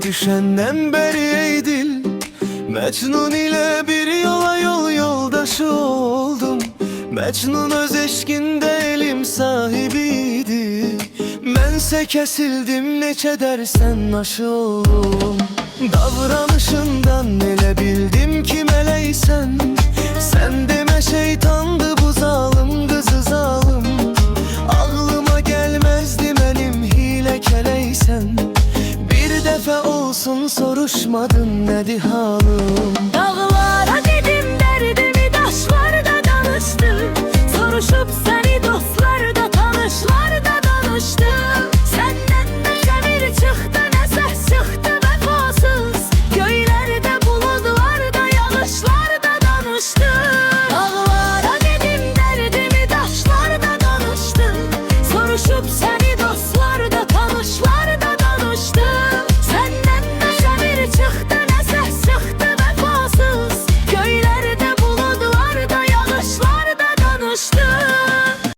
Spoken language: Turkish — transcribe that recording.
düşenden beri eydil. Mecnun ile bir yola yoldaşı oldum. Mecnun öz eşkinde elim sahibiydi. Mense kesildim neçe dersen aşı oldum. Davranışından ele bildim ki meleysen. Sen deme şeytandı bu zalim kızı zalim. Aklıma gelmezdi benim hile keleysen. Bir defa olsun soruşmadın nedi halim.